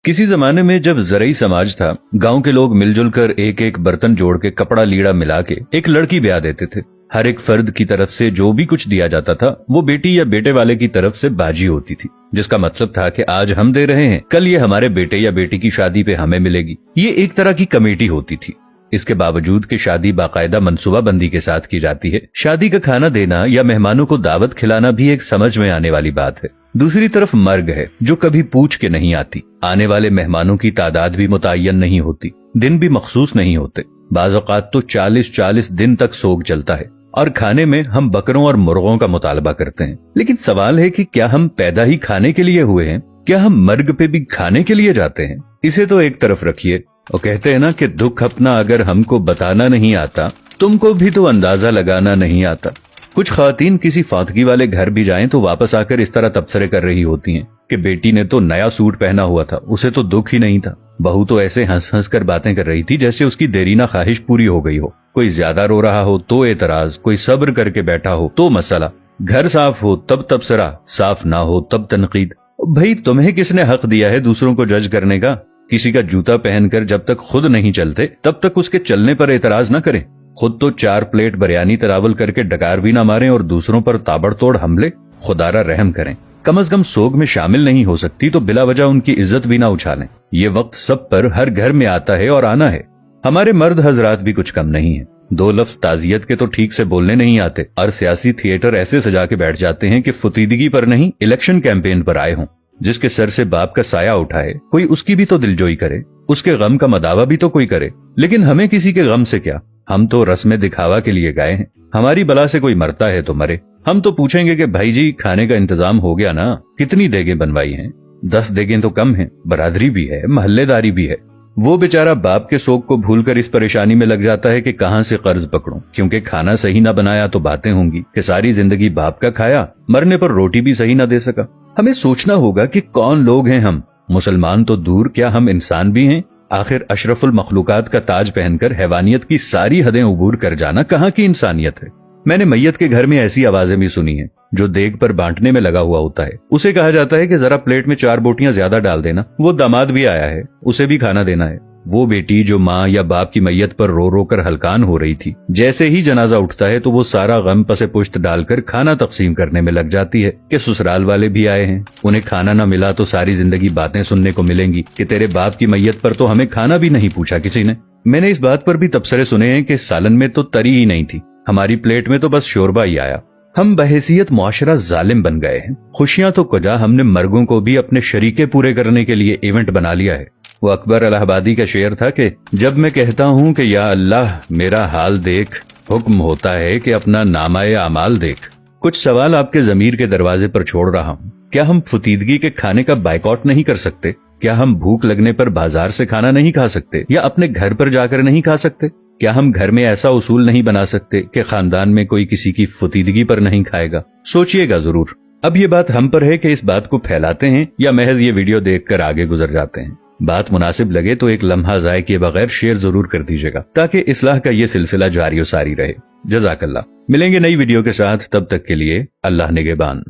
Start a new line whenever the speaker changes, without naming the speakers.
किसी जमाने में जब ज़रई समाज था, गांव के लोग मिलजुल कर एक एक बर्तन जोड़ के कपड़ा लीड़ा मिला के एक लड़की ब्याह देते थे। हर एक फर्द की तरफ से जो भी कुछ दिया जाता था वो बेटी या बेटे वाले की तरफ से बाजी होती थी, जिसका मतलब था कि आज हम दे रहे हैं, कल ये हमारे बेटे या बेटी की शादी पे हमें मिलेगी। ये एक तरह की कमेटी होती थी। इसके बावजूद कि शादी बाकायदा मनसूबाबंदी के साथ की जाती है, शादी का खाना देना या मेहमानों को दावत खिलाना भी एक समझ में आने वाली बात है। दूसरी तरफ मर्ग है जो कभी पूछ के नहीं आती। आने वाले मेहमानों की तादाद भी मुतय्यन नहीं होती, दिन भी मखसूस नहीं होते। बाज़ औक़ात तो 40-40 दिन तक सोग चलता है और खाने में हम बकरों और मुर्गों का मुतालबा करते हैं। लेकिन सवाल है कि क्या हम पैदा ही खाने के लिए हुए हैं? क्या हम मर्ग पे भी खाने के लिए जाते हैं? इसे तो एक तरफ रखिए, और कहते हैं ना कि दुख अपना अगर हमको बताना नहीं आता, तुमको भी तो अंदाजा लगाना नहीं आता। कुछ ख़वातीन किसी फातगी वाले घर भी जाएं तो वापस आकर इस तरह तबसरे कर रही होती हैं कि बेटी ने तो नया सूट पहना हुआ था, उसे तो दुख ही नहीं था। बहू तो ऐसे हंस हंस कर बातें कर रही थी जैसे उसकी देरीना ख्वाहिश पूरी हो गई हो। कोई ज्यादा रो रहा हो तो एतराज, कोई सब्र करके बैठा हो तो मसला, घर साफ हो तब तबसरा, साफ ना हो तब तनकीद। भाई तुम्हें किसने हक दिया है दूसरों को जज करने का? किसी का जूता पहनकर जब तक खुद नहीं चलते तब तक उसके चलने पर एतराज न करें। खुद तो 4 प्लेट बिरयानी तनावल करके डकार भी ना मारें और दूसरों पर ताबड़तोड़ हमले। खुदारा रहम करें, कम अज कम सोग में शामिल नहीं हो सकती तो बिला वजह उनकी इज्जत भी ना उछालें। ये वक्त सब पर हर घर में आता है और आना है। हमारे मर्द हजरात भी कुछ कम नहीं है। 2 लफ्ज ताजियत के तो ठीक से बोलने नहीं आते और सियासी थिएटर ऐसे सजा के बैठ जाते हैं कि फुतीदगी पर नहीं, इलेक्शन कैंपेन पर आए हों। जिसके सर से बाप का साया उठाए कोई उसकी भी तो दिलजोई करे, उसके गम का मदावा भी तो कोई करे। लेकिन हमें किसी के गम से क्या, हम तो रस्म दिखावा के लिए गए हैं। हमारी बला से कोई मरता है तो मरे। हम तो पूछेंगे कि भाई जी खाने का इंतजाम हो गया ना, कितनी देगें बनवाई हैं? 10 देगें तो कम हैं, बरादरी भी है, महल्लेदारी भी है। वो बेचारा बाप के सोग को भूलकर इस परेशानी में लग जाता है कि कहां से कर्ज पकड़ूं, क्योंकि खाना सही ना बनाया तो बातें होंगी कि सारी जिंदगी बाप का खाया, मरने पर रोटी भी सही ना दे सका। हमें सोचना होगा कि कौन लोग हैं हम। मुसलमान तो दूर, क्या हम इंसान भी हैं? आखिर अशरफुल मखलूकात का ताज पहनकर हैवानियत की सारी हदें उबूर कर जाना कहाँ की इंसानियत है? मैंने मैयत के घर में ऐसी आवाजें भी सुनी हैं जो देग पर बांटने में लगा हुआ होता है। उसे कहा जाता है कि जरा प्लेट में 4 बोटियां ज्यादा डाल देना, वो दामाद भी आया है, उसे भी खाना देना है। वो बेटी जो माँ या बाप की मैयत पर रो रो कर हलकान हो रही थी, जैसे ही जनाजा उठता है तो वो सारा गम पसे पुश्त डालकर खाना तकसीम करने में लग जाती है कि ससुराल वाले भी आए हैं, उन्हें खाना न मिला तो सारी जिंदगी बातें सुनने को मिलेंगी कि तेरे बाप की मैयत पर तो हमें खाना भी नहीं पूछा किसी ने। मैंने इस बात पर भी तबसरे सुने हैं कि सालन में तो तरी ही नहीं थी, हमारी प्लेट में तो बस शोरबा ही आया। हम बहैसियत मुआशरा जालिम बन गए हैं। खुशियां तो कुजा, हमने मर्गों को भी अपने शरीके पूरे करने के लिए इवेंट बना लिया है। वो अकबर इलाहाबादी का शेर था कि जब मैं कहता हूँ कि या अल्लाह मेरा हाल देख, हुक्म होता है कि अपना नामाए अमाल देख। कुछ सवाल आपके ज़मीर के दरवाजे पर छोड़ रहा हूँ। क्या हम फुतीदगी के खाने का बाइकआउट नहीं कर सकते? क्या हम भूख लगने पर बाजार से खाना नहीं खा सकते या अपने घर पर जाकर नहीं खा सकते? क्या हम घर में ऐसा उसूल नहीं बना सकते कि खानदान में कोई किसी की फुतीदगी पर नहीं खाएगा? सोचिएगा जरूर। अब ये बात हम पर है कि इस बात को फैलाते हैं या महज ये वीडियो देखकर आगे गुजर जाते हैं। बात मुनासिब लगे तो एक लम्हा ज़ाय किए बगैर शेयर जरूर कर दीजिएगा ताकि इस्लाह का ये सिलसिला जारी व सारी रहे। जज़ाकल्लाह। मिलेंगे नई वीडियो के साथ, तब तक के लिए अल्लाह निगहबान।